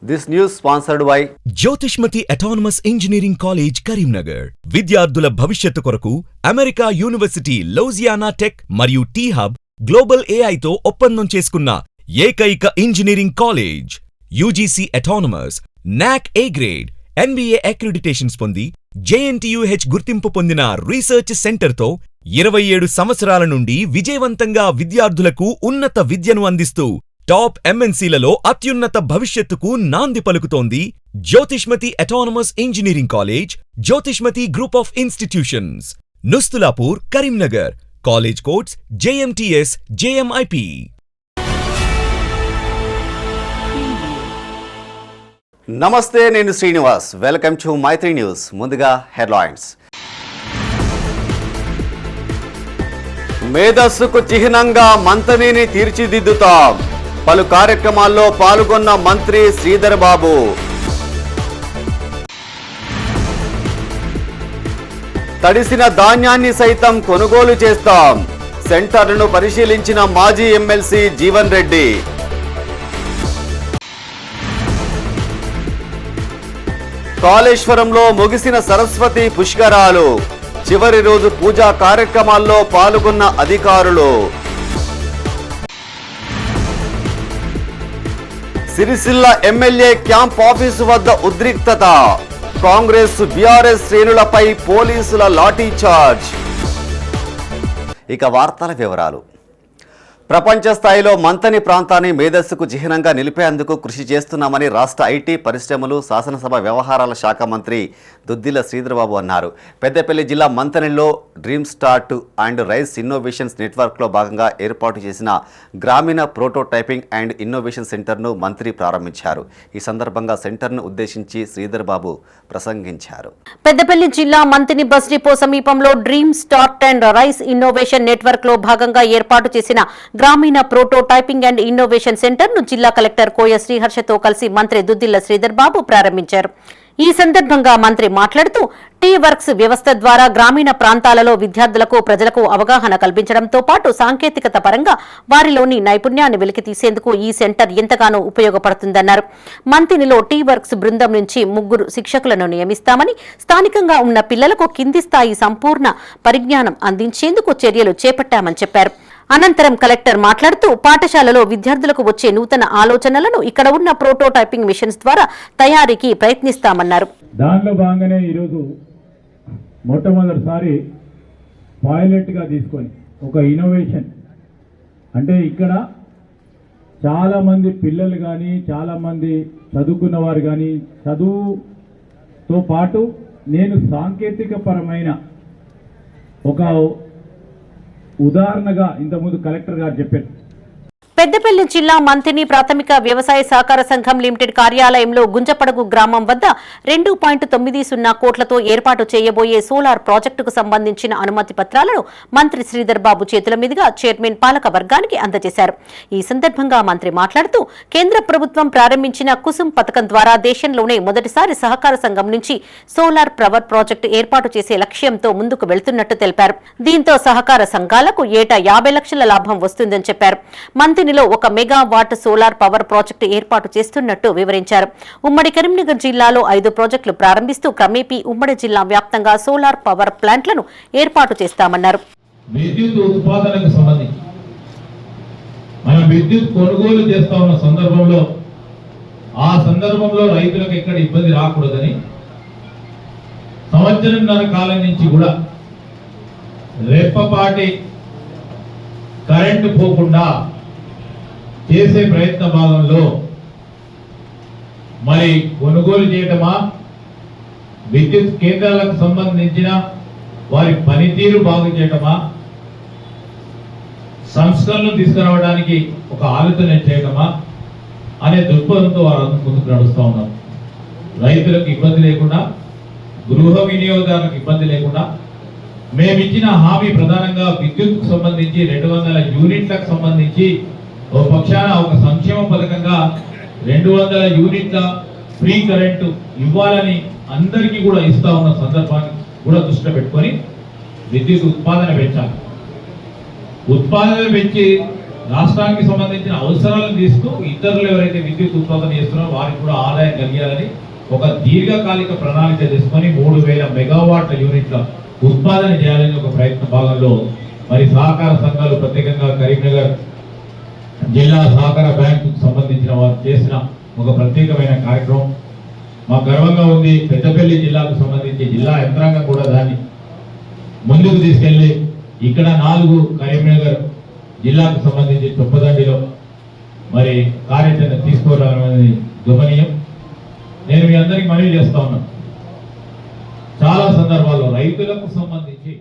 This news sponsored by Jyothishmathi autonomous engineering college Karimnagar. విద్యార్థుల భవిష్యత్తు కొరకు అమెరికా యూనివర్సిటీ లౌజియానా టెక్ మరియు టీ హబ్ గ్లోబల్ ఏఐతో ఒప్పందం చేసుకున్న ఏకైక ఇంజనీరింగ్ కాలేజ్. యూజీసీ అటానమస్, నాక్ ఏ గ్రేడ్, NBA అక్రిడిటేషన్స్ పొంది JNTUH గుర్తింపు పొందిన రీసెర్చ్ సెంటర్తో 27 సంవత్సరాల నుండి విజయవంతంగా విద్యార్థులకు ఉన్నత విద్యను అందిస్తూ టాప్ MNCలలో అత్యున్నత భవిష్యత్తుకు నాంది పలుకుతోంది Jyothishmathi autonomous engineering college, Jyothishmathi group of institutions, Nustulapur, Karimnagar. College codes JMTS, JMIP. నమస్తే, నేను Srinivas. Welcome to Maitri news. ముందుగా హెడ్లైన్స్. మేధస్సుకు చిహ్నంగా మంతనిని తీర్చిదిద్దుతాం. పలు కార్యక్రమాల్లో పాల్గొన్న మంత్రి శ్రీధర్ బాబు. తడిసిన ధాన్యాన్ని సైతం కొనుగోలు చేస్తాం. సెంటర్లను పరిశీలించిన మాజీ ఎమ్మెల్సీ జీవన్ రెడ్డి. కాళేశ్వరంలో ముగిసిన సరస్వతి పుష్కరాలు. చివరి రోజు పూజా కార్యక్రమాల్లో పాల్గొన్న అధికారులు. సిరిసిల్ల ఎమ్మెల్యే క్యాంప్ ఆఫీసు వద్ద ఉద్రిక్తత. కాంగ్రెస్ బీఆర్ఎస్ శ్రేణులపై పోలీసుల లాఠీ చార్జ్. ఇక వార్తల వివరాలు. ప్రపంచ స్థాయిలో మంతని ప్రాంతాన్ని మేధస్సుకు చిహ్నంగా నిలిపేందుకు కృషి చేస్తున్నామని రాష్ట్ర ఐటీ, పరిశ్రమలు, శాసనసభ వ్యవహారాల శాఖ మంత్రి దుద్దిల శ్రీధర్బాబు అన్నారు. పెద్దపల్లి జిల్లా మంతనిలో dream start and rise innovations నెట్వర్క్లో భాగంగా ఏర్పాటు చేసిన గ్రామీణ ప్రోటోటైపింగ్ అండ్ ఇన్నోవేషన్ సెంటర్ను మంత్రి ప్రారంభించారు. ఈ సందర్భంగా సెంటర్ను ఉద్దేశించి శ్రీధర్బాబు ప్రసంగించారు. పెద్దపల్లి జిల్లా మంతిని బస్ డిపో సమీపంలో dream start and rice innovation నెట్వర్క్లో భాగంగా ఏర్పాటు చేసిన గ్రామీణ ప్రోటోటైపింగ్ అండ్ ఇన్నోవేషన్ సెంటర్ ను జిల్లా కలెక్టర్ కోయ శ్రీహర్షతో కలిసి మంత్రి దుద్దిల్ల శ్రీధర్ బాబు ప్రారంభించారు. ఈ సందర్భంగా మంత్రి మాట్లాడుతూ టీ వర్క్స్ వ్యవస్థ ద్వారా గ్రామీణ ప్రాంతాలలో విద్యార్థులకు, ప్రజలకు అవగాహన కల్పించడంతో పాటు సాంకేతికత పరంగా వారిలోని నైపుణ్యాన్ని వెలికితీసేందుకు ఈ సెంటర్ ఎంతగానో ఉపయోగపడుతుందన్నారు. మంతినిలో టీ వర్క్స్ బృందం నుంచి 3 శిక్షకులను నియమిస్తామని, స్థానికంగా ఉన్న పిల్లలకు కింది స్థాయి సంపూర్ణ పరిజ్ఞానం అందించేందుకు చర్యలు చేపట్టామని చెప్పారు. అనంతరం కలెక్టర్ మాట్లాడుతూ పాఠశాలలో విద్యార్థులకు వచ్చే నూతన ఆలోచనలను ఇక్కడ ఉన్న ప్రోటోటైపింగ్ మిషన్స్ ద్వారా తయారీకి ప్రయత్నిస్తామన్నారు. దానిలో భాగంగానే ఈరోజు మొట్టమొదటిసారి పైలట్గా తీసుకొని ఒక ఇన్నోవేషన్ అంటే ఇక్కడ చాలామంది పిల్లలు కానీ, చాలామంది చదువుకున్న వారు కానీ, చదువుతో పాటు నేను సాంకేతిక పరమైన ఒక ఉదాహరణగా ఇంతకుముందు కలెక్టర్ గారు చెప్పారు. పెద్దపల్లి జిల్లా మంతిని ప్రాథమిక వ్యవసాయ సహకార సంఘం లిమిటెడ్ కార్యాలయంలో గుంజపడగు గ్రామం వద్ద 2.90 కోట్లతో ఏర్పాటు చేయబోయే సోలార్ ప్రాజెక్టుకు సంబంధించిన అనుమతి పత్రాలను మంత్రి శ్రీధర్ బాబు చేతుల మీదుగా చైర్మన్ పాలక వర్గానికి అందజేశారు. ఈ సందర్భంగా మంత్రి మాట్లాడుతూ కేంద్ర ప్రభుత్వం ప్రారంభించిన కుసుమ్ పథకం ద్వారా దేశంలోనే మొదటిసారి సహకార సంఘం నుంచి సోలార్ పవర్ ప్రాజెక్టు ఏర్పాటు చేసే లక్ష్యంతో ముందుకు వెళ్తున్నట్టు తెలిపారు. దీంతో సహకార సంఘాలకు ఏటా 50 లక్షల లాభం వస్తుందని చెప్పారు. మంతినిలో ఒక మెగావాట్ సోలార్ పవర్ ప్రాజెక్టు ఏర్పాటు చేస్తున్నట్టు వివరించారు. ఉమ్మడి కరీంనగర్ జిల్లాలో 5 ప్రాజెక్టులు ప్రారంభిస్తూ క్రమేపీ ఉమ్మడి జిల్లా వ్యాప్తంగా సోలార్ పవర్ ప్లాంట్లను ఏర్పాటు చేస్తామన్నారు. విద్యుత్ ఉత్పాదనకు సంబంధించి మనం విద్యుత్ కొనుగోలు చేస్తా ఉన్న సందర్భంలో రైతులకు ఎక్కడ ఇబ్బంది రాకూడదని సంవత్సరంన్నర కాలం నుంచి కూడా రెప్పపాటి కరెంటు పోకుండా చేసే ప్రయత్న భాగంలో మరి కొనుగోలు చేయటమా, విద్యుత్ కేంద్రాలకు సంబంధించిన వారి పనితీరు బాగు చేయటమా, సంస్కరణలు తీసుకురావడానికి ఒక ఆలోచన చేయటమా అనే దృక్పథంతో వారు ముందుకు నడుస్తూ ఉన్నారు. రైతులకు ఇబ్బంది లేకుండా, గృహ వినియోగదారులకు ఇబ్బంది లేకుండా మేమిచ్చిన హామీ ప్రధానంగా విద్యుత్కు సంబంధించి 200 యూనిట్లకు సంబంధించి ఓ పక్షాన ఒక సంక్షేమ పథకంగా 200 యూనిట్ల ఫ్రీ కరెంటు ఇవ్వాలని అందరికీ కూడా ఇస్తా ఉన్న సందర్భాన్ని కూడా దృష్టిలో పెట్టుకొని విద్యుత్ ఉత్పాదన పెంచాలి. ఉత్పాదన పెంచి రాష్ట్రానికి సంబంధించిన అవసరాలను తీస్తూ ఇతరులు ఎవరైతే విద్యుత్ ఉత్పాదన చేస్తున్నారో వారికి కూడా ఆదాయం కలిగాలని ఒక దీర్ఘకాలిక ప్రణాళిక చేసుకొని 3000 మెగావాట్ల యూనిట్ల ఉత్పాదన చేయాలని ఒక ప్రయత్న భాగంలో మరి సహకార సంఘాలు ప్రత్యేకంగా కరీంనగర్ జిల్లా సహకార బ్యాంకుకు సంబంధించిన వారు చేసిన ఒక ప్రత్యేకమైన కార్యక్రమం మాకు గర్వంగా ఉంది. పెద్దపల్లి జిల్లాకు సంబంధించి జిల్లా యంత్రాంగం కూడా దాన్ని ముందుకు తీసుకెళ్లి ఇక్కడ 4 కరీంనగర్ జిల్లాకు సంబంధించి చొప్పదండిలో మరి కార్యాచరణ తీసుకోవడం అనేది గమనీయం. నేను మీ అందరికి మనవి చేస్తా ఉన్నాను, చాలా సందర్భాల్లో రైతులకు సంబంధించి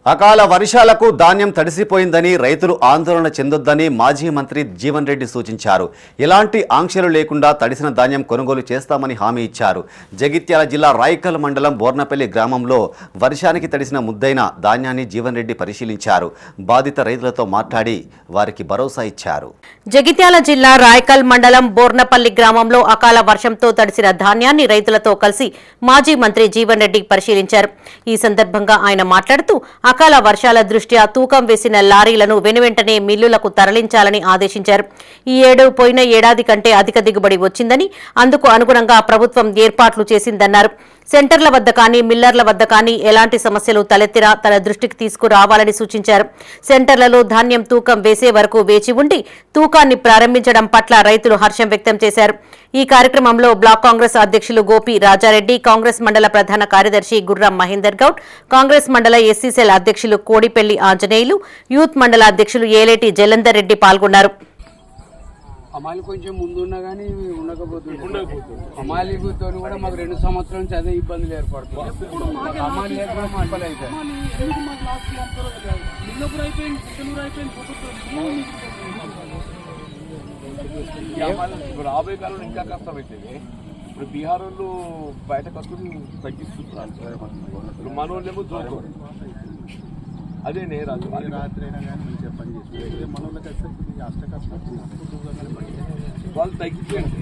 అకాల వర్షాలకు ధాన్యం తడిసిపోయిందని రైతులు ఆందోళన చెందొద్దని మాజీ మంత్రి జీవన్ రెడ్డి సూచించారు. ఎలాంటి ఆంక్షలు లేకుండా తడిసిన ధాన్యం కొనుగోలు చేస్తామని హామీ ఇచ్చారు. జగిత్యాల జిల్లా రాయికల్ మండలం బోర్నపల్లి గ్రామంలో వర్షానికి తడిసిన ముద్దైన ధాన్యాన్ని జీవన్ రెడ్డి పరిశీలించారు. బాధిత రైతులతో మాట్లాడి వారికి భరోసా ఇచ్చారు. జగిత్యాల జిల్లా రాయకల్ మండలం బోర్నపల్లి గ్రామంలో అకాల వర్షంతో తడిసిన ధాన్యాన్ని రైతులతో కలిసి మాజీ మంత్రి జీవన్ రెడ్డి పరిశీలించారు. ఈ సందర్భంగా ఆయన మాట్లాడుతూ అకాల వర్షాల దృష్ట్యా తూకం వేసిన లారీలను వెనువెంటనే మిల్లులకు తరలించాలని ఆదేశించారు. ఈ ఏడు పోయిన ఏడాది కంటే అధిక దిగుబడి వచ్చిందని, అందుకు అనుగుణంగా ప్రభుత్వం ఏర్పాట్లు చేసిందన్నారు. సెంటర్ల వద్ద కానీ మిల్లర్ల వద్ద కానీ ఎలాంటి సమస్యలు తలెత్తినా తన దృష్టికి తీసుకురావాలని సూచించారు. సెంటర్లలో ధాన్యం తూకం వేసే వరకు వేచి ఉండి తూకాన్ని ప్రారంభించడం పట్ల రైతులు హర్షం వ్యక్తం చేశారు. ఈ కార్యక్రమంలో బ్లాక్ కాంగ్రెస్ అధ్యక్షులు గోపి రాజారెడ్డి, కాంగ్రెస్ మండల ప్రధాన కార్యదర్శి గుర్రం మహేందర్ గౌడ్, కాంగ్రెస్ మండల ఎస్సీసెల్ అధ్యక్షులు కోడిపెల్లి ఆంజనేయులు, యూత్ మండల అధ్యక్షులు ఏలేటి జలందర్ రెడ్డి పాల్గొన్నారు. అమాలి కొంచెం ముందున్నా కానీ ఉండకపోతుంది. అమాలితో కూడా మాకు 2 సంవత్సరాల నుంచి అదే ఇబ్బందులు ఏర్పడుతుంది. అమాలి లేకుండా మా అప్పలు అవుతాయి. రాబోయే కాలంలో ఇంకా కష్టమవుతుంది. ఇప్పుడు బీహార్ వాళ్ళు బయట ఖర్చులు తగ్గిస్తున్నారు, మనోళ్ళేమో దూరం. అదే నేరాలు రాత్రి అయినా కానీ మంచిగా పని చేస్తుంది. మనోళ్ళకి అయితే వాళ్ళు తగ్గిపోయింది.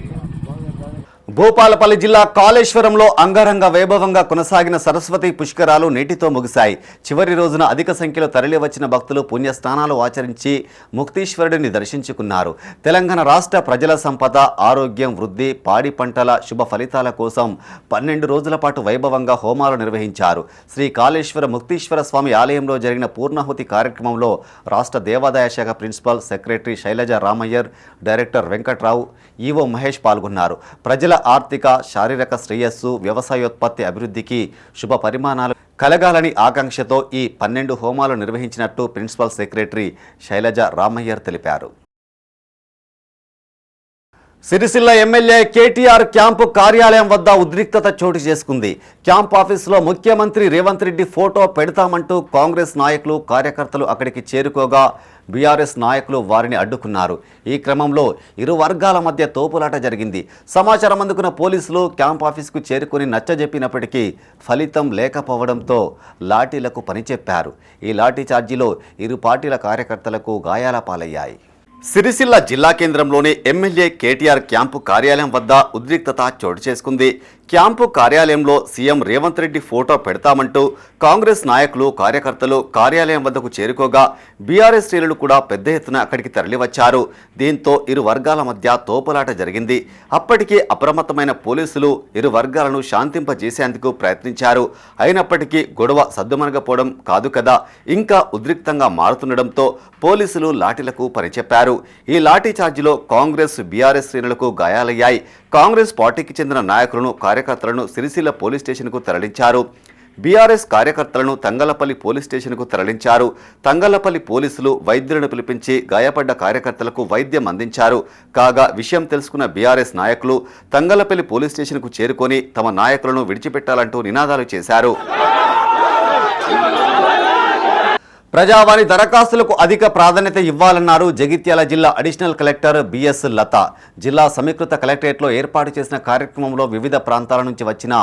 భూపాలపల్లి జిల్లా కాళేశ్వరంలో అంగరంగ వైభవంగా కొనసాగిన సరస్వతి పుష్కరాలు నేటితో ముగిశాయి. చివరి రోజున అధిక సంఖ్యలో తరలివచ్చిన భక్తులు పుణ్యస్నానాలు ఆచరించి ముక్తీశ్వరుడిని దర్శించుకున్నారు. తెలంగాణ రాష్ట్ర ప్రజల సంపద, ఆరోగ్యం, వృద్ధి, పాడి పంటల శుభ ఫలితాల కోసం 12 రోజుల పాటు వైభవంగా హోమాలు నిర్వహించారు. శ్రీ కాళేశ్వర ముక్తీశ్వర స్వామి ఆలయంలో జరిగిన పూర్ణాహుతి కార్యక్రమంలో రాష్ట్ర దేవాదాయ శాఖ principal secretary Sailaja Ramaiyer, director Venkatrao, EO Mahesh పాల్గొన్నారు. ప్రజల ఆర్థిక, శారీరక శ్రేయస్సు, వ్యవసాయోత్పత్తి అభివృద్ధికి శుభ పరిమాణాలు కలగాలని ఆకాంక్షతో ఈ 12 హోమాలు నిర్వహించినట్టు ప్రిన్సిపల్ సెక్రటరీ శైలజ రామయ్యర్ తెలిపారు. సిరిసిల్ల ఎమ్మెల్యే కేటీఆర్ క్యాంపు కార్యాలయం వద్ద ఉద్రిక్తత చోటు చేసుకుంది. క్యాంప్ ఆఫీసులో ముఖ్యమంత్రి రేవంత్ రెడ్డి ఫోటో పెడతామంటూ కాంగ్రెస్ నాయకులు, కార్యకర్తలు అక్కడికి చేరుకోగా బీఆర్ఎస్ నాయకులు వారిని అడ్డుకున్నారు. ఈ క్రమంలో ఇరు వర్గాల మధ్య తోపులాట జరిగింది. సమాచారం అందుకున్న పోలీసులు క్యాంప్ ఆఫీసుకు చేరుకుని నచ్చజెప్పినప్పటికీ ఫలితం లేకపోవడంతో లాఠీలకు పనిచెప్పారు. ఈ లాఠీ చార్జీలో ఇరు పార్టీల కార్యకర్తలకు గాయాల పాలయ్యాయి. సిరిసిల్ల జిల్లా కేంద్రంలోని ఎమ్మెల్యే కేటీఆర్ క్యాంపు కార్యాలయం వద్ద ఉద్రిక్తత చోటు చేసుకుంది. క్యాంపు కార్యాలయంలో సీఎం రేవంత్ రెడ్డి ఫోటో పెడతామంటూ కాంగ్రెస్ నాయకులు, కార్యకర్తలు కార్యాలయం వద్దకు చేరుకోగా బీఆర్ఎస్ శ్రేణులు కూడా పెద్ద ఎత్తున అక్కడికి తరలివచ్చారు. దీంతో ఇరు వర్గాల మధ్య తోపులాట జరిగింది. అప్పటికే అప్రమత్తమైన పోలీసులు ఇరు వర్గాలను శాంతింపజేసేందుకు ప్రయత్నించారు. అయినప్పటికీ గొడవ సద్దుమణగపోవడం కాదు కదా, ఇంకా ఉద్రిక్తంగా మారుతుండడంతో పోలీసులు లాఠీలకు పనిచెప్పారు. ఈ లాఠీ చార్జీలో కాంగ్రెస్, బీఆర్ఎస్ శ్రేణులకు గాయాలయ్యాయి. కాంగ్రెస్ పార్టీకి చెందిన నాయకులను, కార్యకర్తలను సిరిసిల్ల పోలీస్ స్టేషన్కు తరలించారు. బీఆర్ఎస్ కార్యకర్తలను తంగళ్లపల్లి పోలీస్ స్టేషన్కు తరలించారు. తంగళ్లపల్లి పోలీసులు వైద్యులను పిలిపించి గాయపడ్డ కార్యకర్తలకు వైద్యం అందించారు. కాగా విషయం తెలుసుకున్న బీఆర్ఎస్ నాయకులు తంగళ్లపల్లి పోలీస్ స్టేషన్కు చేరుకొని తమ నాయకులను విడిచిపెట్టాలంటూ నినాదాలు చేశారు. ప్రజావాణి దరఖాస్తులకు అధిక ప్రాధాన్యత ఇవ్వాలన్నారు జగిత్యాల జిల్లా అడిషనల్ కలెక్టర్ బిఎస్ లత. జిల్లా సమీకృత కలెక్టరేట్లో ఏర్పాటు చేసిన కార్యక్రమంలో వివిధ ప్రాంతాల నుంచి వచ్చిన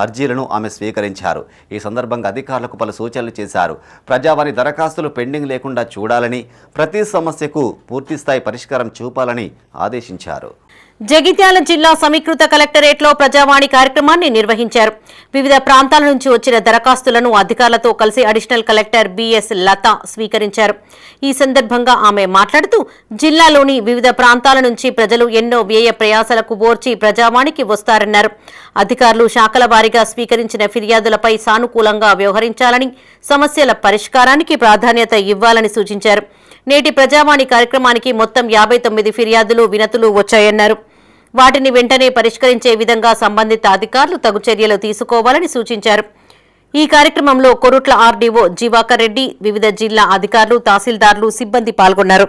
అర్జీలను ఆమె స్వీకరించారు. ఈ సందర్భంగా అధికారులకు పలు సూచనలు చేశారు. ప్రజావాణి దరఖాస్తులు పెండింగ్ లేకుండా చూడాలని, ప్రతి సమస్యకు పూర్తిస్థాయి పరిష్కారం చూపాలని ఆదేశించారు. జగిత్యాల జిల్లా సమీకృత కలెక్టరేట్లో ప్రజావాణి కార్యక్రమాన్ని నిర్వహించారు. వివిధ ప్రాంతాల నుంచి వచ్చిన దరఖాస్తులను అధికారులతో కలిసి అడిషనల్ కలెక్టర్ బిఎస్ లత స్వీకరించారు. ఈ సందర్భంగా ఆమె మాట్లాడుతూ జిల్లాలోని వివిధ ప్రాంతాల నుంచి ప్రజలు ఎన్నో వ్యయ ప్రయాసాలకు ఓర్చి ప్రజావాణికి వస్తారన్నారు. అధికారులు శాఖల వారీగా స్వీకరించిన ఫిర్యాదులపై సానుకూలంగా వ్యవహరించాలని, సమస్యల పరిష్కారానికి ప్రాధాన్యత ఇవ్వాలని సూచించారు. నేటి ప్రజావాణి కార్యక్రమానికి మొత్తం 59 ఫిర్యాదులు, వినతులు వచ్చాయన్నారు. వాటిని వెంటనే పరిష్కరించే విధంగా సంబంధిత అధికారులు తగు చర్యలు తీసుకోవాలని సూచించారు. ఈ కార్యక్రమంలో కొరుట్ల ఆర్డీఓ జీవాకర్ రెడ్డి, వివిధ జిల్లా అధికారులు, తహసీల్దార్లు, సిబ్బంది పాల్గొన్నారు.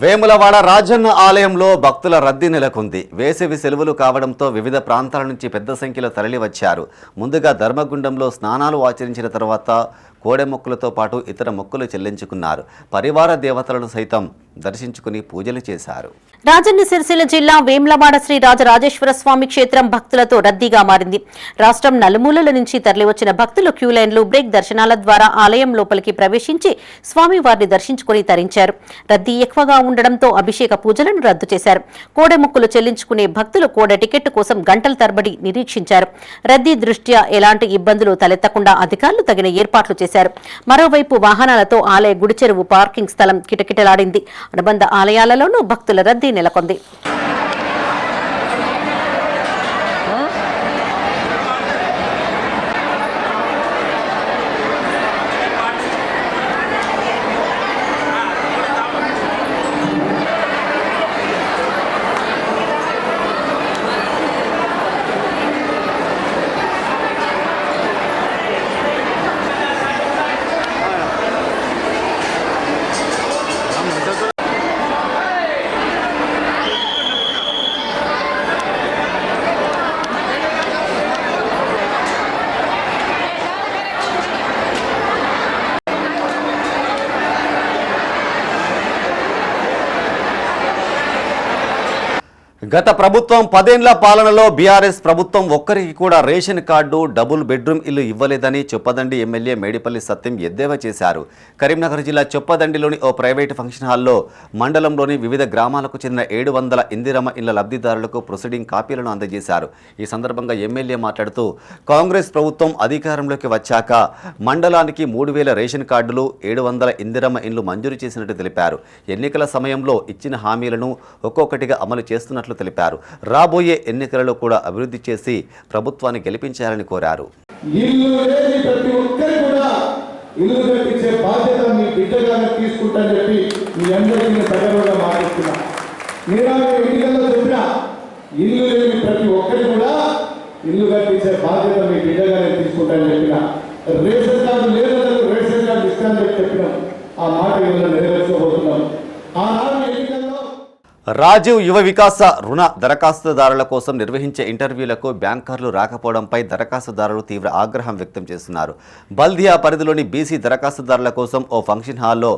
వేములవాడ రాజన్న ఆలయంలో భక్తుల రద్దీ నెలకొంది. వేసవి సెలవులు కావడంతో వివిధ ప్రాంతాల నుంచి పెద్ద సంఖ్యలో తరలివచ్చారు. ముందుగా ధర్మగుండంలో స్నానాలు ఆచరించిన తర్వాత కోడె మొక్కులతో పాటు ఇతర మొక్కులు చెల్లించుకున్నారు. పరివార దేవతలను సైతం దర్శించుకుని పూజలు చేశారు. రాజన్న సిరిసిల్ల జిల్లా వేములవాడ శ్రీ రాజరాజేశ్వర స్వామి క్షేత్రం భక్తులతో రద్దీగా మారింది. రాష్ట్రం నలుమూలల నుంచి తరలివచ్చిన భక్తులు క్యూలైన్లు, బ్రేక్ దర్శనాల ద్వారా ఆలయం లోపలికి ప్రవేశించి స్వామివారిని దర్శించుకుని తరించారు. రద్దీ ఎక్కువగా ఉండడంతో అభిషేక పూజలను రద్దు చేశారు. కోడె మొక్కులు చెల్లించుకునే భక్తులు కోడె టికెట్ కోసం గంటల తరబడి నిరీక్షించారు. రద్దీ దృష్ట్యా ఎలాంటి ఇబ్బందులు తలెత్తకుండా అధికారులు తగిన ఏర్పాట్లు చేశారు. మరోవైపు వాహనాలతో ఆలయ గుడి చెరువు పార్కింగ్ స్థలం కిటకిటలాడింది. అనుబంధ ఆలయాలలోనూ భక్తుల రద్దీ నెలకొంది. గత ప్రభుత్వం 10 ఏళ్ల పాలనలో బీఆర్ఎస్ ప్రభుత్వం ఒక్కరికి కూడా రేషన్ కార్డు, డబుల్ బెడ్రూమ్ ఇల్లు ఇవ్వలేదని చొప్పదండి ఎమ్మెల్యే మేడిపల్లి సత్యం ఎద్దేవా చేశారు. కరీంనగర్ జిల్లా చొప్పదండిలోని ఓ ప్రైవేటు ఫంక్షన్ హాల్లో మండలంలోని వివిధ గ్రామాలకు చెందిన 700 ఇందిరమ్మ ఇళ్ల లబ్ధిదారులకు ప్రొసీడింగ్ కాపీలను అందజేశారు. ఈ సందర్భంగా ఎమ్మెల్యే మాట్లాడుతూ కాంగ్రెస్ ప్రభుత్వం అధికారంలోకి వచ్చాక మండలానికి 3000 రేషన్ కార్డులు, 700 ఇందిరమ్మ ఇళ్లు మంజూరు చేసినట్టు తెలిపారు. ఎన్నికల సమయంలో ఇచ్చిన హామీలను ఒక్కొక్కటిగా అమలు చేస్తున్నట్లు తెలిపారు. రాబోయే ఎన్నికలలో కూడా అభివృద్ధి చేసి ప్రభుత్వాన్ని గెలిపించాలని కోరారు. ఇల్లు లేని ప్రతి ఒక్కరు కూడా ఇల్లు కట్టించే బాధ్యత మీ బిడ్డగానే తీసుకుంటారని చెప్పి మీ అందరికీ సగర్వంగా మాట్లాడుతున్నా. మీరాగే ఎన్నికల్లో చెప్పిన ఇల్లు లేని ప్రతి ఒక్కరు కూడా ఇల్లు కట్టించే బాధ్యత మీ బిడ్డగానే తీసుకుంటారని చెప్పిన. రేషన్ కార్డు లేదని రేషన్ కార్డు ఇస్తానని చెప్పినాం. ఆ మాట ఇవాళ నెరవేర్చబోతున్నాం. ఆనాడు ఎన్నికల్లో రాజీవ్ యువ వికాస రుణ దరఖాస్తుదారుల కోసం నిర్వహించే ఇంటర్వ్యూలకు బ్యాంకర్లు రాకపోవడంపై దరఖాస్తుదారులు తీవ్ర ఆగ్రహం వ్యక్తం చేస్తున్నారు. బల్దియా పరిధిలోని బీసీ దరఖాస్తుదారుల కోసం ఓ ఫంక్షన్ హాల్లో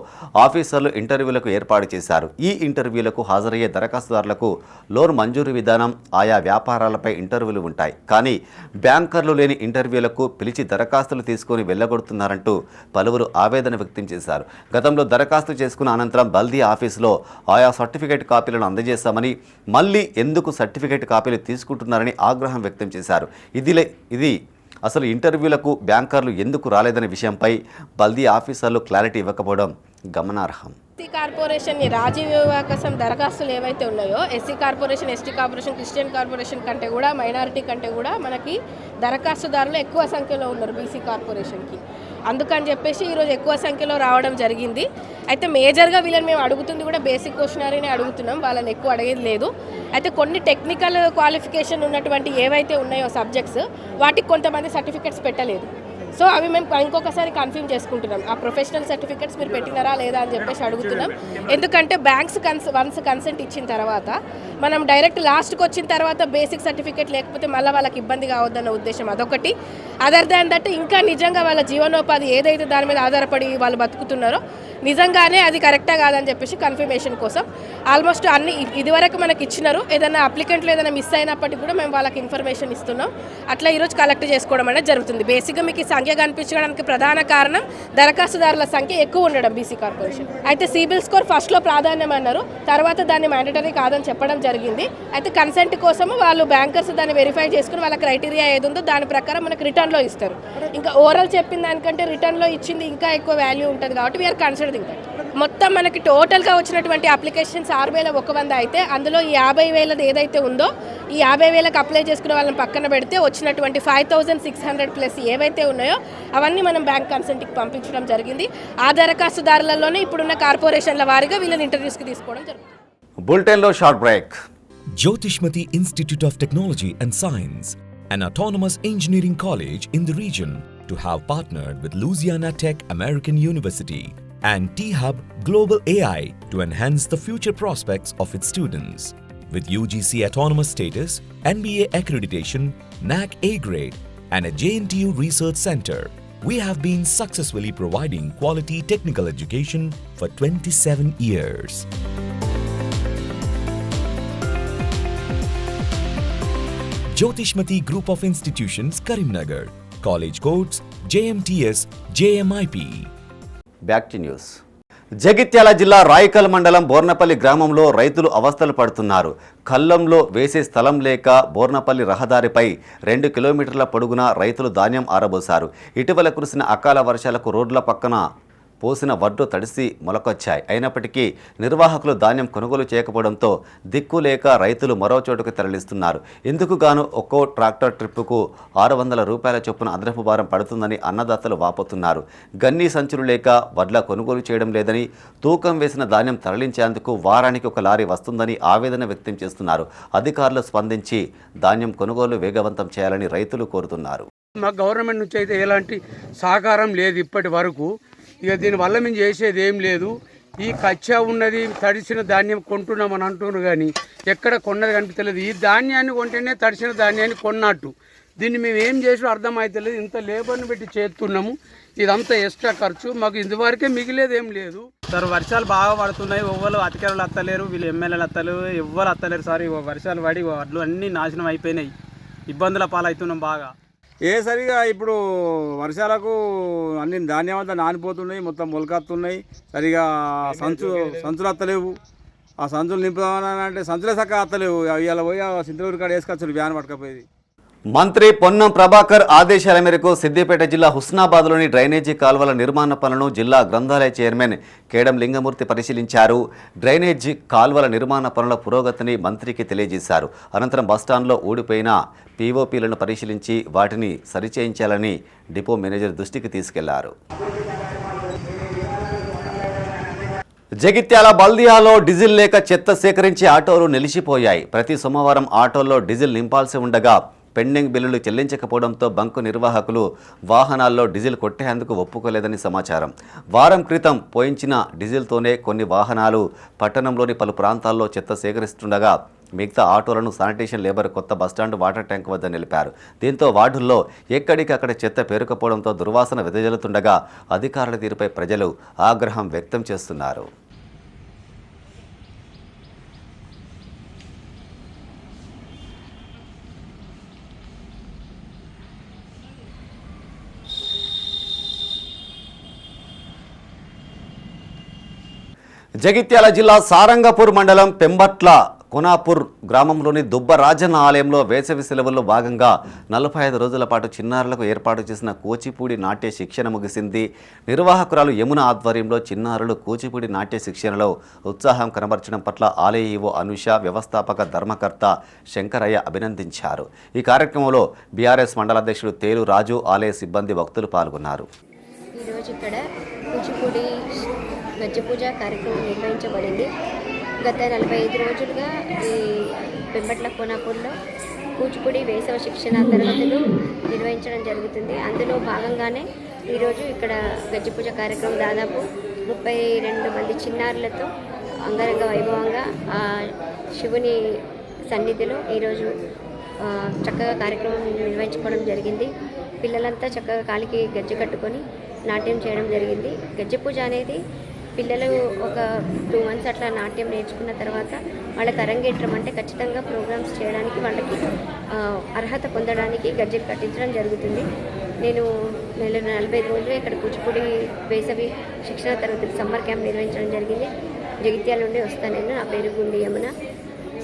ఆఫీసర్లు ఇంటర్వ్యూలకు ఏర్పాటు చేశారు. ఈ ఇంటర్వ్యూలకు హాజరయ్యే దరఖాస్తుదారులకు లోన్ మంజూరు విధానం, ఆయా వ్యాపారాలపై ఇంటర్వ్యూలు ఉంటాయి. కానీ బ్యాంకర్లు లేని ఇంటర్వ్యూలకు పిలిచి దరఖాస్తులు తీసుకుని వెళ్లగొడుతున్నారంటూ పలువురు ఆవేదన వ్యక్తం చేశారు. గతంలో దరఖాస్తు చేసుకున్న అనంతరం బల్దియా ఆఫీసులో ఆయా సర్టిఫికేట్ కాపీలను అందజేస్తామని, మళ్ళీ ఎందుకు సర్టిఫికేట్ కాపీలు తీసుకుంటున్నారని ఆగ్రహం వ్యక్తం చేశారు. ఇది అసలు ఇంటర్వ్యూలకు బ్యాంకర్లు ఎందుకు రాలేదనే విషయంపై బల్దియా ఆఫీసర్లు క్లారిటీ ఇవ్వకపోవడం గమనార్హం. ఎస్సీ కార్పొరేషన్ రాజీవ్ వికాసం దరఖాస్తులు ఏవైతే ఉన్నాయో, SC corporation, ST corporation, Christian corporation కంటే కూడా, మైనారిటీ కంటే కూడా మనకి దరఖాస్తుదారులు ఎక్కువ సంఖ్యలో ఉన్నారు బీసీ కార్పొరేషన్కి. అందుకని చెప్పేసి ఈరోజు ఎక్కువ సంఖ్యలో రావడం జరిగింది. అయితే మేజర్గా వీళ్ళని మేము అడుగుతుంది కూడా బేసిక్ క్వశ్చనరీనే అడుగుతున్నాం, వాళ్ళని ఎక్కువ అడిగేది లేదు. అయితే కొన్ని టెక్నికల్ క్వాలిఫికేషన్ ఉన్నటువంటి ఏవైతే ఉన్నాయో సబ్జెక్ట్స్, వాటికి కొంతమంది సర్టిఫికెట్స్ పెట్టలేదు. సో అవి మేము ఇంకొకసారి కన్ఫర్మ్ చేసుకుంటున్నాం. ఆ ప్రొఫెషనల్ సర్టిఫికెట్స్ మీరు పెట్టినారా లేదా అని చెప్పేసి అడుగుతున్నాం. ఎందుకంటే బ్యాంక్స్ వన్స్ కన్సెంట్ ఇచ్చిన తర్వాత మనం డైరెక్ట్ లాస్ట్కి వచ్చిన తర్వాత బేసిక్ సర్టిఫికేట్ లేకపోతే మళ్ళీ వాళ్ళకి ఇబ్బంది కావద్దన్న ఉద్దేశం అదొకటి. అదర్ దాన్ దట్ ఇంకా నిజంగా వాళ్ళ జీవనోపాధి ఏదైతే దాని మీద ఆధారపడి వాళ్ళు బతుకుతున్నారో నిజంగానే అది కరెక్టా కాదని చెప్పేసి కన్ఫర్మేషన్ కోసం ఆల్మోస్ట్ అన్ని ఇదివరకు మనకి ఇచ్చినారు. ఏదైనా అప్లికెంట్లు ఏదైనా మిస్ అయినప్పటికీ కూడా మేము వాళ్ళకి ఇన్ఫర్మేషన్ ఇస్తున్నాం. అట్లా ఈరోజు కలెక్ట్ చేసుకోవడం అనేది జరుగుతుంది. బేసిక్గా మీకు సంఖ్య కనిపించడానికి ప్రధాన కారణం దరఖాస్తుదారుల సంఖ్య ఎక్కువ ఉండడం బీసీ కార్పొరేషన్. అయితే సిబిల్ స్కోర్ ఫస్ట్లో ప్రాధాన్యం అన్నారు, తర్వాత దాన్ని మ్యాండటరీ కాదని చెప్పడం జరిగింది. అయితే కన్సెంట్ కోసం వాళ్ళు బ్యాంకర్స్ దాన్ని వెరిఫై చేసుకుని వాళ్ళ క్రైటీరియా ఏది ఉందో దాని ప్రకారం మనకు రిటర్న్లో ఇస్తారు. ఇంకా ఓవరాల్ చెప్పిన దానికంటే రిటర్న్లో ఇచ్చింది ఇంకా ఎక్కువ వాల్యూ ఉంటుంది కాబట్టి వీఆర్ కన్సిడరింగ్ దట్. మొత్తం మనకి టోటల్గా వచ్చినటువంటి అప్లికేషన్స్ 6,100 అయితే అందులో ఈ 50,000 ఏదైతే ఉందో ఈ 50,000కి అప్లై చేసుకునే వాళ్ళని పక్కన పెడితే వచ్చినటువంటి 5,600+ ఏవైతే ఉన్నాయో అవన్నీ మనం బ్యాంక్ కన్సల్ట్కి పంపించడం జరిగింది. ఆ దరఖాస్తుదారులలోనే ఇప్పుడున్న కార్పొరేషన్ల వారీగా వీళ్ళని ఇంటర్వ్యూస్కి తీసుకోవడం జరుగుతుంది. బులెటిన్లో short break. Jyotishmati Institute of Technology and Science, an autonomous engineering college in the region, to have partnered with Louisiana Tech American University and T-Hub Global AI to enhance the future prospects of its students. With UGC autonomous status, NBA accreditation, NAC A grade, and a JNTU research center, we have been successfully providing quality technical education for 27 years. Jyotishmati Group of Institutions, Karimnagar. College codes JMTS, JMIP. Back to news. Jagtial జిల్లా రాయికల్ మండలం బోర్నపల్లి గ్రామంలో రైతులు అవస్థలు పడుతున్నారు. కల్లంలో వేసే స్థలం లేక బోర్నపల్లి రహదారిపై 2 కిలోమీటర్ల పొడుగున రైతులు ధాన్యం ఆరబోశారు. ఇటీవల కురిసిన అకాల వర్షాలకు రోడ్ల పక్కన పోసిన వడ్లు తడిసి మొలకొచ్చాయి. అయినప్పటికీ నిర్వాహకులు ధాన్యం కొనుగోలు చేయకపోవడంతో దిక్కు లేక రైతులు మరో చోటుకు తరలిస్తున్నారు. ఇందుకు గాను ఒక్కో ట్రాక్టర్ ట్రిప్పుకు 600 రూపాయల చొప్పున అదనపు భారం పడుతుందని అన్నదాతలు వాపోతున్నారు. గన్నీ సంచులు లేక వడ్ల కొనుగోలు చేయడం లేదని, తూకం వేసిన ధాన్యం తరలించేందుకు వారానికి ఒక లారీ వస్తుందని ఆవేదన వ్యక్తం చేస్తున్నారు. అధికారులు స్పందించి ధాన్యం కొనుగోలు వేగవంతం చేయాలని రైతులు కోరుతున్నారు. మా గవర్నమెంట్ నుంచి అయితే ఎలాంటి సహకారం లేదు ఇప్పటి వరకు. ఇక దీనివల్ల మేము చేసేది ఏం లేదు. ఈ కచ్చా ఉన్నది తడిసిన ధాన్యం కొంటున్నామని అంటున్నారు కానీ ఎక్కడ కొన్నది కనిపించలేదు. ఈ ధాన్యాన్ని కొంటేనే తడిసిన ధాన్యాన్ని కొన్నట్టు. దీన్ని మేము ఏం చేసినా అర్థమవుతలేదు. ఇంత లేబర్ని పెట్టి చేస్తున్నాము, ఇదంతా ఎక్స్ట్రా ఖర్చు. మాకు ఇంతవరకే మిగిలేదు ఏం లేదు సార్. వర్షాలు బాగా పడుతున్నాయి, ఎవ్వరు అధికారులు అత్తలేరు, వీళ్ళు ఎమ్మెల్యేలు అత్తలేరు, ఎవ్వరు అత్తలేరు సార్. వర్షాలు పడి వడ్లు అన్నీ నాశనం అయిపోయినాయి, ఇబ్బందుల పాలవుతున్నాం బాగా. సరిగా ఇప్పుడు వర్షాలకు అన్ని ధాన్యం అంతా నానిపోతున్నాయి, మొత్తం మొలకత్తున్నాయి. సరిగా సంచులు అత్తలేవు. ఆ సంచులు నింపుదామని అంటే సంచులే చక్కగా అత్తలేవు. ఇవాళ పోయి సింతలూరు కాడ వేసుకొచ్చారు వ్యాన్ పట్టుకపోయేది. మంత్రి పొన్నం ప్రభాకర్ ఆదేశాల మేరకు సిద్దిపేట జిల్లా హుస్నాబాద్లోని డ్రైనేజీ కాల్వల నిర్మాణ పనులను జిల్లా గ్రంథాలయ చైర్మన్ కేడం లింగమూర్తి పరిశీలించారు. డ్రైనేజీ కాల్వల నిర్మాణ పనుల పురోగతిని మంత్రికి తెలియజేశారు. అనంతరం బస్టాండ్లో ఊడిపోయిన పీఓపీలను పరిశీలించి వాటిని సరిచేయించాలని డిపో మేనేజర్ దృష్టికి తీసుకెళ్లారు. జగిత్యాల బల్దియాలో డీజిల్ లేక చెత్త సేకరించే ఆటోలు నిలిచిపోయాయి. ప్రతి సోమవారం ఆటోల్లో డీజిల్ నింపాల్సి ఉండగా పెండింగ్ బిల్లులు చెల్లించకపోవడంతో బంకు నిర్వాహకులు వాహనాల్లో డీజిల్ కొట్టేందుకు ఒప్పుకోలేదని సమాచారం. వారం క్రితం పోయించిన డీజిల్తోనే కొన్ని వాహనాలు పట్టణంలోని పలు ప్రాంతాల్లో చెత్త సేకరిస్తుండగా మిగతా ఆటోలను శానిటేషన్ లేబర్ కొత్త బస్టాండ్ వాటర్ ట్యాంక్ వద్ద నిలిపారు. దీంతో వార్డుల్లో ఎక్కడికక్కడ చెత్త పేరుకపోవడంతో దుర్వాసన వెదజల్లుతుండగా అధికారుల తీరుపై ప్రజలు ఆగ్రహం వ్యక్తం చేస్తున్నారు. జగిత్యాల జిల్లా సారంగపూర్ మండలం పెంబట్ల కొనాపూర్ గ్రామంలోని దుబ్బ రాజన్న ఆలయంలో వేసవి సెలవుల్లో భాగంగా 45 రోజుల పాటు చిన్నారులకు ఏర్పాటు చేసిన కూచిపూడి నాట్య శిక్షణ ముగిసింది. నిర్వాహకురాలు యమున ఆధ్వర్యంలో చిన్నారులు కూచిపూడి నాట్య శిక్షణలో ఉత్సాహం కనబర్చడం పట్ల ఆలయ ఈవో అనుష, వ్యవస్థాపక ధర్మకర్త శంకరయ్య అభినందించారు. ఈ కార్యక్రమంలో బీఆర్ఎస్ మండల అధ్యక్షుడు తేలు రాజు, ఆలయ సిబ్బంది, భక్తులు పాల్గొన్నారు. ఈరోజు ఇక్కడ కూచిపూడి గజ్జ పూజ కార్యక్రమం నిర్వహించబడింది. గత 45 రోజులుగా ఈ పెంబట్ల కోనాపూర్లో కూచిపూడి వేసవ శిక్షణ తరగతులు నిర్వహించడం జరుగుతుంది. అందులో భాగంగానే ఈరోజు ఇక్కడ గజ్జ పూజ కార్యక్రమం దాదాపు 32 మంది చిన్నారులతో అంగరంగ వైభవంగా శివుని సన్నిధిలో ఈరోజు చక్కగా కార్యక్రమం నిర్వహించుకోవడం జరిగింది. పిల్లలంతా చక్కగా కాలికి గజ్జె కట్టుకొని నాట్యం చేయడం జరిగింది. గజ్జె పూజ అనేది పిల్లలు ఒక 2 months అట్లా నాట్యం నేర్చుకున్న తర్వాత వాళ్ళకి అరంగేట్రం అంటే ఖచ్చితంగా ప్రోగ్రామ్స్ చేయడానికి వాళ్ళకి అర్హత పొందడానికి గజ్జెలు కట్టించడం జరుగుతుంది. నేను నెల 45 రోజులు ఇక్కడ కూచిపూడి వేసవి శిక్షణ తరగతులు సమ్మర్ క్యాంప్ నిర్వహించడం జరిగింది. జగిత్యాల నుండి వస్తాను నేను. నా పేరు గుండి యమున.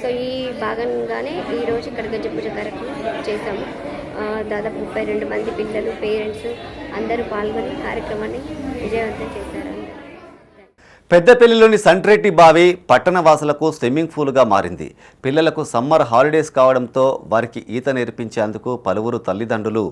సో ఈ భాగంగానే ఈరోజు ఇక్కడ గజ్జె పూజ కార్యక్రమం చేశాము. దాదాపు 32 మంది పిల్లలు, పేరెంట్స్ అందరూ పాల్గొని కార్యక్రమాన్ని విజయవంతం చేశారు. పెద్దపల్లిలోని సంట్రెడ్డి బావి పట్టణ వాసులకు స్విమ్మింగ్ పూల్గా మారింది. పిల్లలకు సమ్మర్ హాలిడేస్ కావడంతో వారికి ఈత నేర్పించేందుకు పలువురు తల్లిదండ్రులు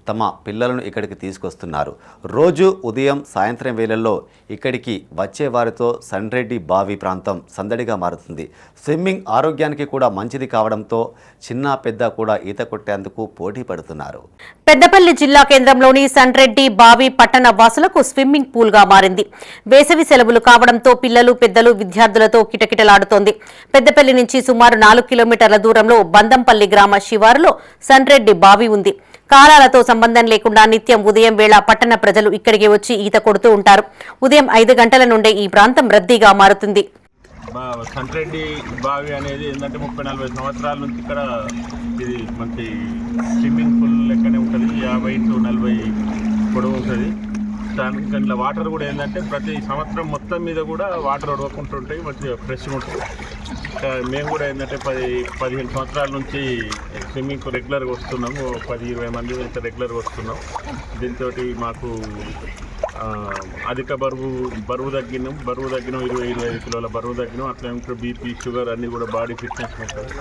తమ పిల్లలను ఇక్కడికి తీసుకొస్తున్నారు. రోజు ఉదయం సాయంత్రం వేళల్లో ఇక్కడికి వచ్చే వారితో సండ్రెడ్డి బావి ప్రాంతం సందడిగా మారుతుంది. స్విమ్మింగ్ ఆరోగ్యానికి కూడా మంచిది కావడంతో చిన్న పెద్ద కూడా ఈత కొట్టేందుకు పోటీ పడుతున్నారు. పెద్దపల్లి జిల్లా కేంద్రంలోని సండ్రెడ్డి బావి పట్టణ వాసులకు స్విమ్మింగ్ పూల్గా మారింది. వేసవి సెలవులు కావడంతో పిల్లలు, పెద్దలు, విద్యార్థులతో కిటకిటలాడుతోంది. పెద్దపల్లి నుంచి సుమారు 4 కిలోమీటర్ల దూరంలో బందంపల్లి గ్రామ శివారులో సండ్రెడ్డి బావి ఉంది. కాలాలతో సంబంధం లేకుండా నిత్యం ఉదయం వేళ పట్టణ ప్రజలు ఇక్కడికి వచ్చి ఈత కొడుతూ ఉంటారు. ఉదయం 5 గంటల నుండే ఈ ప్రాంతం రద్దీగా మారుతుంది. సంట్రెడ్డి బావి అనేది ఏంటంటే 30-40 సంవత్సరాల నుంచి ఇక్కడ ఇది మనకి స్విమ్మింగ్ పూల్ లెక్కనే ఉంటుంది. 50-40 పొడవు ఉంటుంది. దాంట్లో వాటర్ కూడా ఏంటంటే ప్రతి సంవత్సరం మొత్తం మీద కూడా వాటర్ ఉడవకుంటుంటాయి, మంచిగా ఫ్రెష్గా ఉంటుంది. మేము కూడా ఏంటంటే 10-15 సంవత్సరాల నుంచి స్విమ్మింగ్ రెగ్యులర్గా వస్తున్నాము. 10-20 మంది అయితే రెగ్యులర్గా వస్తున్నాం. దీంతో మాకు అధిక బరువు తగ్గినాం. 20-25 కిలోల బరువు తగ్గినాం. అట్లా బీపీ, షుగర్ అన్నీ కూడా బాడీ ఫిట్నెస్ ఉంటుంది.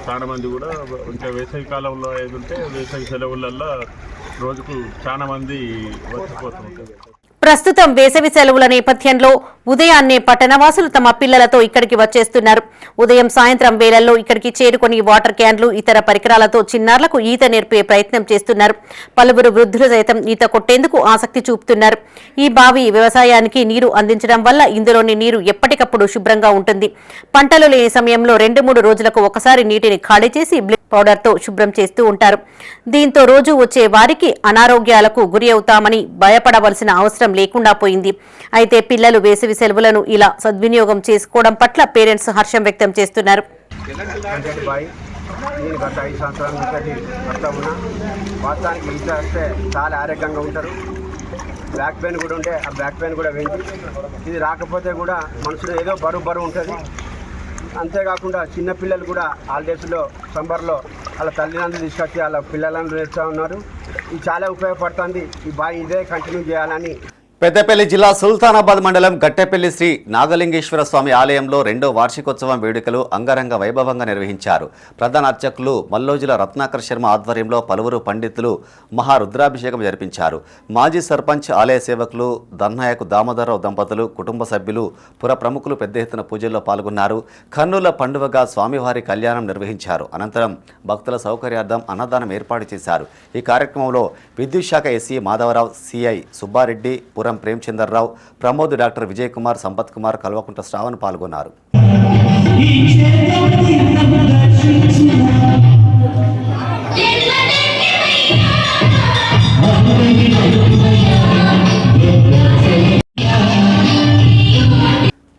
చాలా మంది కూడా ఇంకా వేసవి కాలంలో ఏదంటే వేసవి సెలవులల్లో రోజుకు చాలా మంది వచ్చిపోతుంటారు. ప్రస్తుతం వేసవి సెలవుల నేపథ్యంలో ఉదయాన్నే పట్టణవాసులు తమ పిల్లలతో ఇక్కడికి వచ్చేస్తున్నారు. ఉదయం సాయంత్రం వేళల్లో ఇక్కడికి చేరుకుని వాటర్ క్యాన్లు, ఇతర పరికరాలతో చిన్నారులకు ఈత నేర్పే ప్రయత్నం చేస్తున్నారు. పలువురు వృద్ధులు సైతం ఈత కొట్టేందుకు ఆసక్తి చూపుతున్నారు. ఈ బావి వ్యవసాయానికి నీరు అందించడం వల్ల ఇందులోని నీరు ఎప్పటికప్పుడు శుభ్రంగా ఉంటుంది. పంటలు లేని సమయంలో 2-3 రోజులకు ఒకసారి నీటిని ఖాళీ చేసి బ్లీచింగ్ పౌడర్తో శుభ్రం చేస్తూ ఉంటారు. దీంతో రోజు వచ్చే వారికి అనారోగ్యాలకు గురి అవుతామని భయపడవలసిన అవసరం లేకుండా పోయింది. అయితే పిల్లలు వేసవి సెలవులను ఇలా సద్వినియోగం చేసుకోవడం పట్ల పేరెంట్స్ హర్షం వ్యక్తం చేస్తున్నారు. నేను గత 5 సంవత్సరాల నుంచి వస్తా ఉన్నా. వాస్తవానికి ఈత వస్తే చాలా ఆరోగ్యంగా ఉంటారు. బ్యాక్ పెయిన్ కూడా ఉంటే ఆ బ్యాక్ పెయిన్ కూడా వెండి. ఇది రాకపోతే కూడా మనుషులు ఏదో బరువు ఉంటుంది. అంతేకాకుండా చిన్నపిల్లలు కూడా హాలిడేస్లో సమ్మర్లో వాళ్ళ తల్లిదండ్రులు తీసుకొచ్చి వాళ్ళ పిల్లలను నేర్చుతూ ఉన్నారు. ఇది చాలా ఉపయోగపడుతుంది. ఈ బావి ఇదే కంటిన్యూ చేయాలని. పెద్దపల్లి జిల్లా సుల్తానాబాద్ మండలం గట్టెపల్లి శ్రీ నాగలింగేశ్వర స్వామి ఆలయంలో 2వ వార్షికోత్సవం వేడుకలు అంగరంగ వైభవంగా నిర్వహించారు. ప్రధాన అర్చకులు మల్లోజుల రత్నాకర్ శర్మ ఆధ్వర్యంలో పలువురు పండితులు మహారుద్రాభిషేకం జరిపించారు. మాజీ సర్పంచ్, ఆలయ సేవకులు దన్నాయకు దామోదరరావు దంపతులు, కుటుంబ సభ్యులు, పుర ప్రముఖులు పెద్ద ఎత్తున పూజల్లో పాల్గొన్నారు. కన్నుల పండుగగా స్వామివారి కళ్యాణం నిర్వహించారు. అనంతరం భక్తుల సౌకర్యార్థం అన్నదానం ఏర్పాటు చేశారు. ఈ కార్యక్రమంలో విద్యుత్ శాఖ ఎస్సీ మాధవరావు, సిఐ సుబ్బారెడ్డి, పురం ప్రేమచంద్రరావు, ప్రమోద్, డాక్టర్ విజయ్ కుమార్, సంపత్ కుమార్, కల్వకుంట శ్రావణ్ పాల్గొన్నారు.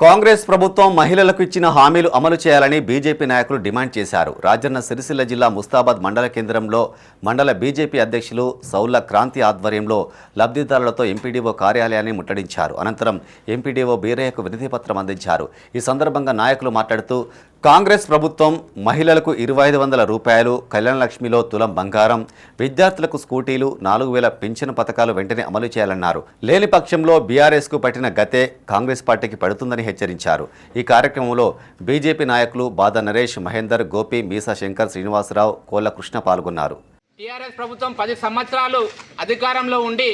కాంగ్రెస్ ప్రభుత్వం మహిళలకు ఇచ్చిన హామీలు అమలు చేయాలని బీజేపీ నాయకులు డిమాండ్ చేశారు. రాజన్న సిరిసిల్ల జిల్లా ముస్తాబాద్ మండల కేంద్రంలో మండల బీజేపీ అధ్యక్షులు సౌల్ల క్రాంతి ఆధ్వర్యంలో లబ్ధిదారులతో ఎంపీడీఓ కార్యాలయాన్ని ముట్టడించారు. అనంతరం ఎంపీడీఓ బీరయ్యకు వినతి పత్రం అందించారు. ఈ సందర్భంగా నాయకులు మాట్లాడుతూ కాంగ్రెస్ ప్రభుత్వం మహిళలకు 2,500 రూపాయలు, కళ్యాణ లక్ష్మిలో తులం బంగారం, విద్యార్థులకు స్కూటీలు, 4,000 పింఛను పథకాలు వెంటనే అమలు చేయాలన్నారు. లేని పక్షంలో బీఆర్ఎస్కు పట్టిన గతే కాంగ్రెస్ పార్టీకి పడుతుందని హెచ్చరించారు. ఈ కార్యక్రమంలో బీజేపీ నాయకులు బాద నరేష్, మహేందర్, గోపి, మీసా శంకర్, శ్రీనివాసరావు, కోళ్ల కృష్ణ పాల్గొన్నారు. టీఆర్ఎస్ ప్రభుత్వం 10 సంవత్సరాలు అధికారంలో ఉండి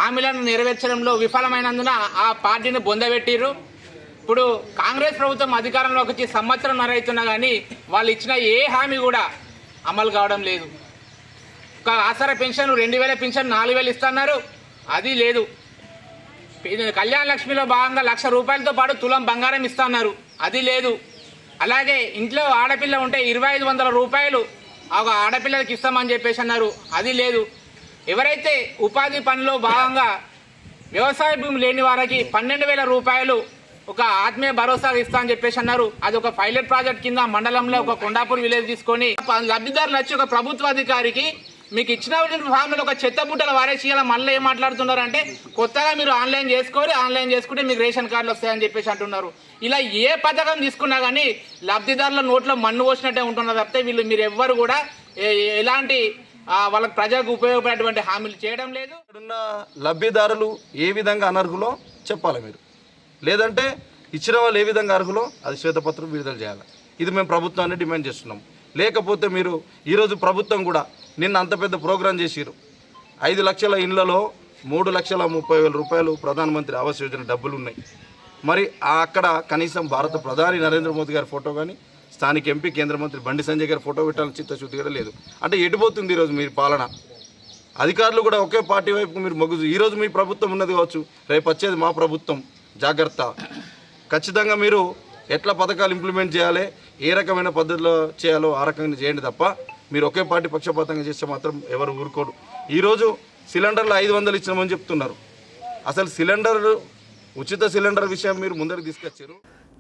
హామీలను నెరవేర్చడంలో విఫలమైనందున ఆ పార్టీని బొందబెట్టిర్రు. ఇప్పుడు కాంగ్రెస్ ప్రభుత్వం అధికారంలోకి వచ్చి సంవత్సరం అవుతున్నా కానీ వాళ్ళు ఇచ్చిన ఏ హామీ కూడా అమలు కావడం లేదు. ఒక ఆసరా పెన్షన్ 2,000 పెన్షన్ 4,000 ఇస్తున్నారు, అది లేదు. కళ్యాణ లక్ష్మిలో భాగంగా 1,00,000 రూపాయలతో పాటు తులం బంగారం ఇస్తున్నారు, అది లేదు. అలాగే ఇంట్లో ఆడపిల్ల ఉంటే 2,500 రూపాయలు ఒక ఆడపిల్లలకి ఇస్తామని చెప్పేసి అన్నారు, అది లేదు. ఎవరైతే ఉపాధి పనిలో భాగంగా వ్యవసాయ భూమి లేని వారికి 12,000 రూపాయలు ఒక ఆత్మీయ భరోసా ఇస్తా అని చెప్పేసి అన్నారు. అది ఒక పైలట్ ప్రాజెక్ట్ కింద మండలంలో ఒక కొండాపూర్ విలేజ్ తీసుకొని లబ్ధిదారులు వచ్చి ఒక ప్రభుత్వ అధికారికి మీకు ఇచ్చిన ఫామ్లో ఒక చెత్త బుట్టలు వారేసి ఇలా మళ్ళీ ఏం మాట్లాడుతున్నారంటే కొత్తగా మీరు ఆన్లైన్ చేసుకుంటే మీకు రేషన్ కార్డులు వస్తాయని చెప్పేసి అంటున్నారు. ఇలా ఏ పథకం తీసుకున్నా కానీ లబ్ధిదారుల నోట్లో మన్ను పోసినట్టే ఉంటున్నారు తప్పితే మీరు ఎవ్వరు కూడా ఎలాంటి వాళ్ళకి ప్రజలకు ఉపయోగపడేటువంటి హామీలు చేయడం లేదు. ఇక్కడున్న లబ్ధిదారులు ఏ విధంగా అనర్హులో చెప్పాలి మీరు, లేదంటే ఇచ్చిన వాళ్ళు ఏ విధంగా అర్హులో అది శ్వేతపత్రం విడుదల చేయాలి. ఇది మేము ప్రభుత్వాన్ని డిమాండ్ చేస్తున్నాం. లేకపోతే మీరు ఈరోజు ప్రభుత్వం కూడా నిన్న అంత పెద్ద ప్రోగ్రాం చేసిరు. 5 లక్షల ఇండ్లలో 3,30,000 రూపాయలు ప్రధానమంత్రి ఆవాస్ యోజన డబ్బులు ఉన్నాయి. మరి అక్కడ కనీసం భారత ప్రధాని నరేంద్ర మోదీ గారి ఫోటో కానీ స్థానిక ఎంపీ కేంద్ర మంత్రి బండి సంజయ్ గారి ఫోటో పెట్టాలని చిత్తశుద్ధి కూడా లేదు. అంటే ఎటుపోతుంది ఈరోజు మీ పాలన? అధికారులు కూడా ఒకే పార్టీ వైపు మీరు మొగ్గు. ఈరోజు మీ ప్రభుత్వం ఉన్నది కావచ్చు, రేపు వచ్చేది మా ప్రభుత్వం, జాగ్రత్త. ఖచ్చితంగా మీరు ఎట్లా పథకాలు ఇంప్లిమెంట్ చేయాలి, ఏ రకమైన పద్ధతిలో చేయాలో ఆ రకంగా చేయండి తప్ప మీరు ఒకే పార్టీ పక్షపాతంగా చేస్తే మాత్రం ఎవరు ఊరుకోరు. ఈరోజు సిలిండర్లు 500 ఇచ్చినామని చెప్తున్నారు. అసలు ఉచిత సిలిండర్ విషయం మీరు ముందరికి తీసుకొచ్చారు.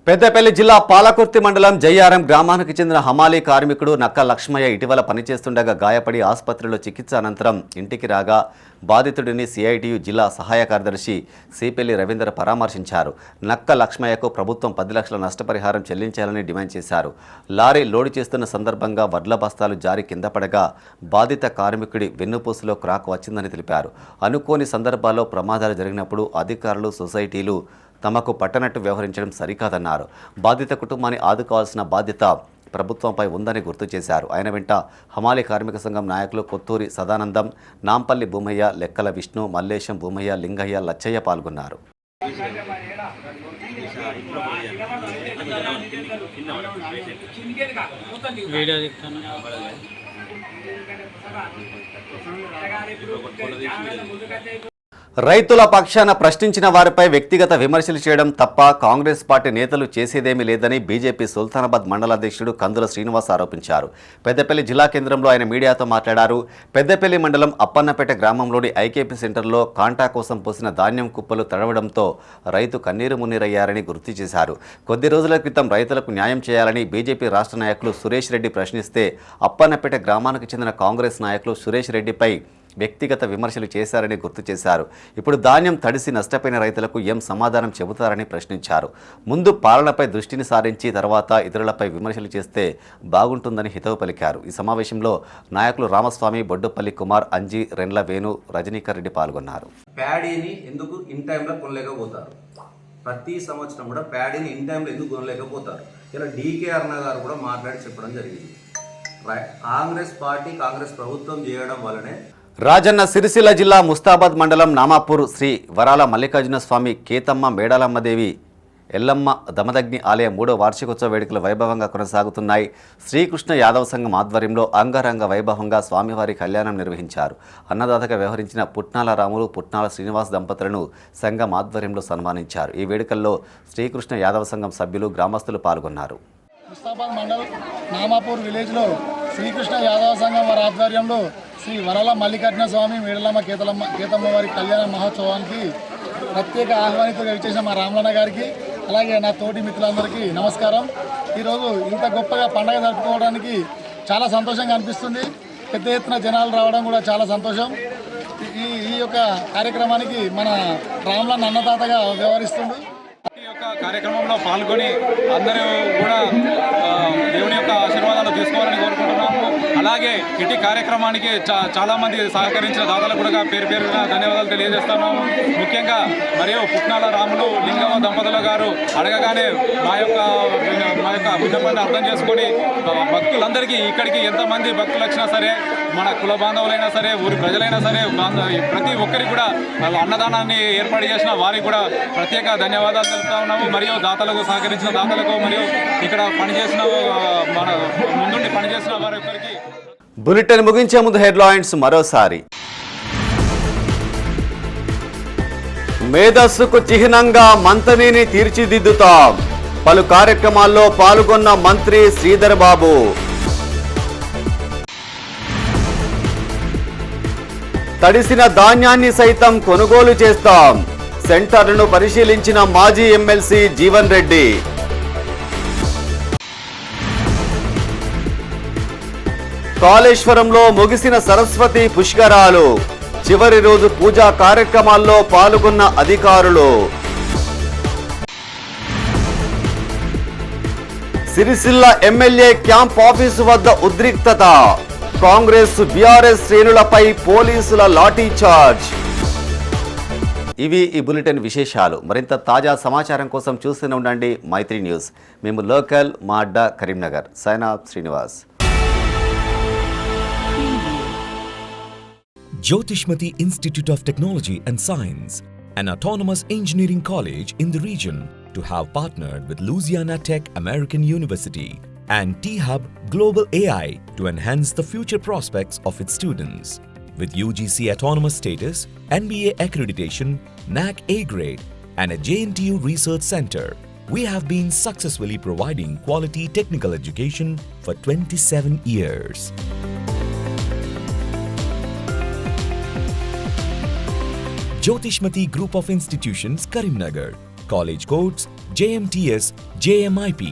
పెద్దపల్లి జిల్లా పాలకుర్తి మండలం జయ్యారం గ్రామానికి చెందిన హమాలీ కార్మికుడు నక్క లక్ష్మయ్య ఇటీవల పనిచేస్తుండగా గాయపడి ఆసుపత్రిలో చికిత్స అనంతరం ఇంటికి రాగా బాధితుడిని సిఐటియు జిల్లా సహాయ కార్యదర్శి సిపెల్లి రవీందర్ పరామర్శించారు. నక్క లక్ష్మయ్యకు ప్రభుత్వం 10 లక్షల నష్టపరిహారం చెల్లించాలని డిమాండ్ చేశారు. లారీ లోడు చేస్తున్న సందర్భంగా వడ్ల బస్తాలు జారి కింద పడగా బాధిత కార్మికుడి వెన్నుపూసలో క్రాక్ వచ్చిందని తెలిపారు. అనుకోని సందర్భాల్లో ప్రమాదాలు జరిగినప్పుడు అధికారులు సొసైటీలు తమకు పట్టనట్టు వ్యవహరించడం సరికాదన్నారు. బాధిత కుటుంబాన్ని ఆదుకోవాల్సిన బాధ్యత ప్రభుత్వంపై ఉందని గుర్తు చేశారు. ఆయన వెంట హమాలీ కార్మిక సంఘం నాయకులు కొత్తూరి సదానందం, నాంపల్లి భూమయ్య, లెక్కల విష్ణు, మల్లేశం భూమయ్య, లింగయ్య, లచ్చయ్య పాల్గొన్నారు. రైతుల పక్షాన ప్రశ్నించిన వారిపై వ్యక్తిగత విమర్శలు చేయడం తప్ప కాంగ్రెస్ పార్టీ నేతలు చేసేదేమీ లేదని బీజేపీ సుల్తానాబాద్ మండల అధ్యక్షుడు కందుల శ్రీనివాస్ ఆరోపించారు. పెద్దపల్లి జిల్లా కేంద్రంలో ఆయన మీడియాతో మాట్లాడారు. పెద్దపల్లి మండలం అప్పన్నపేట గ్రామంలోని ఐకేపీ సెంటర్లో కాంటా కోసం పోసిన ధాన్యం కుప్పలు తడవడంతో రైతు కన్నీరు మున్నీరయ్యారని గుర్తు చేశారు. కొద్ది రోజుల క్రితం రైతులకు న్యాయం చేయాలని బీజేపీ రాష్ట్ర నాయకులు సురేష్ రెడ్డి ప్రశ్నిస్తే అప్పన్నపేట గ్రామానికి చెందిన కాంగ్రెస్ నాయకులు సురేష్ రెడ్డిపై వ్యక్తిగత విమర్శలు చేశారని గుర్తు చేశారు. ఇప్పుడు ధాన్యం తడిసి నష్టపోయిన రైతులకు ఏం సమాధానం చెబుతారని ప్రశ్నించారు. ముందు పాలనపై దృష్టిని సారించి తర్వాత ఇతరులపై విమర్శలు చేస్తే బాగుంటుందని హితవు పలికారు. ఈ సమావేశంలో నాయకులు రామస్వామి, బొడ్డుపల్లి కుమార్, అంజీ, రెండ్ల వేణు, రజనీకర్ రెడ్డి పాల్గొన్నారు. ప్యాడీని ఎందుకు ఇన్ టైంలో కొనలేకపోతారు? ప్రతి సంవత్సరం కూడా ప్యాడీని ఇన్ టైంలో ఎందుకు కొనలేకపోతారు? ఇలా డీకే అరుణ గారు కూడా మాట్లాడి చెప్పడం జరిగింది. కాంగ్రెస్ పార్టీ, కాంగ్రెస్ ప్రభుత్వం చేయడం వల్లనే. రాజన్న సిరిసిల్ల జిల్లా ముస్తాబాద్ మండలం నామాపూర్ శ్రీ వరాల మల్లికార్జున స్వామి కేతమ్మ మేడాలమ్మదేవి ఎల్లమ్మ దమదగ్ని ఆలయ 3వ వార్షికోత్సవ వేడుకలు వైభవంగా కొనసాగుతున్నాయి. శ్రీకృష్ణ యాదవ సంఘం ఆధ్వర్యంలో అంగరంగ వైభవంగా స్వామివారి కళ్యాణం నిర్వహించారు. అన్నదాతగా వ్యవహరించిన పుట్నాల రాములు, పుట్నాల శ్రీనివాస్ దంపతులను సంఘం ఆధ్వర్యంలో సన్మానించారు. ఈ వేడుకల్లో శ్రీకృష్ణ యాదవ సంఘం సభ్యులు, గ్రామస్తులు పాల్గొన్నారు. ముస్తాబాద్ మండలం నామాపూర్ విలేజ్లో శ్రీకృష్ణ యాదవ సంఘం వారి ఆధ్వర్యంలో శ్రీ వరాల మల్లికార్జున స్వామి మేడలమ్మ కేతమ్మ వారి కళ్యాణ మహోత్సవానికి ప్రత్యేక ఆహ్వానితులుగా ఇచ్చేసిన మా రామలన్న గారికి, అలాగే నా తోటి మిత్రులందరికీ నమస్కారం. ఈరోజు ఇంత గొప్పగా పండుగ జరుపుకోవడానికి చాలా సంతోషంగా అనిపిస్తుంది. పెద్ద ఎత్తున జనాలు రావడం కూడా చాలా సంతోషం. ఈ యొక్క కార్యక్రమానికి మన రామలన్న అన్నదాతగా వ్యవహరిస్తుండు. ఈ యొక్క కార్యక్రమంలో పాల్గొని అందరూ కూడా దేవుని యొక్క ఆశీర్వాదాలు తీసుకోవాలని కోరుకుంటున్నాము. అలాగే ఇటు కార్యక్రమానికి చాలామంది సహకరించిన దాతలకు కూడా పేరు పేరున ధన్యవాదాలు తెలియజేస్తున్నాము. ముఖ్యంగా మరియు పుట్నాల రాములు, లింగమ్మ దంపతుల గారు అడగగానే మా యొక్క విన్నపాన్ని అర్థం చేసుకొని భక్తులందరికీ ఇక్కడికి ఎంతమంది భక్తులు వచ్చినా సరే, మన కుల బాంధవులైనా సరే, ఊరి ప్రజలైనా సరే, ప్రతి ఒక్కరికి కూడా అన్నదానాన్ని ఏర్పాటు చేసిన వారికి కూడా ప్రత్యేక ధన్యవాదాలు తెలుపుతా ఉన్నాము. మరియు దాతలకు సహకరించిన దాతలకు, మరియు ఇక్కడ పనిచేసిన మన ముందుండి పనిచేసిన వారి ఒక్కరికి. బులెటిన్ ముగించే ముందు హెడ్లైన్స్ మరోసారి. మేధస్సుకు చిహ్నంగా మంతనిని తీర్చిదిద్దుతాం. పలు కార్యక్రమాల్లో పాల్గొన్న మంత్రి శ్రీధర్ బాబు. తడిసిన ధాన్యాన్ని సైతం కొనుగోలు చేస్తాం. సెంటర్లను పరిశీలించిన మాజీ ఎమ్మెల్సీ జీవన్ రెడ్డి. కాళేశ్వరంలో ముగిసిన సరస్వతి పుష్కరాలు. చివరి రోజు పూజా కార్యక్రమాల్లో పాల్గొన్న అధికారులు. సిరిసిల్ల ఎమ్మెల్యే క్యాంప్ ఆఫీసు వద్ద ఉద్రిక్తత. కాంగ్రెస్ బీఆర్ఎస్ శ్రేణులపై పోలీసుల లాఠీ చార్జ్. ఇవి ఈ బులెటిన్ విశేషాలు. మరింత తాజా సమాచారం కోసం చూస్తూనే ఉండండి మైత్రి న్యూస్. మేము లోకల్, మా అడ్డా Karimnagar. Sign off Srinivas. Jyotishmati Institute of Technology and Science, an autonomous engineering college in the region, to have partnered with Louisiana Tech American University and T-Hub Global AI to enhance the future prospects of its students. With UGC autonomous status, NBA accreditation, NAC A grade, and a JNTU research center, we have been successfully providing quality technical education for 27 years. Jyotishmati Group of Institutions, Karimnagar. College codes JMTS, JMIP.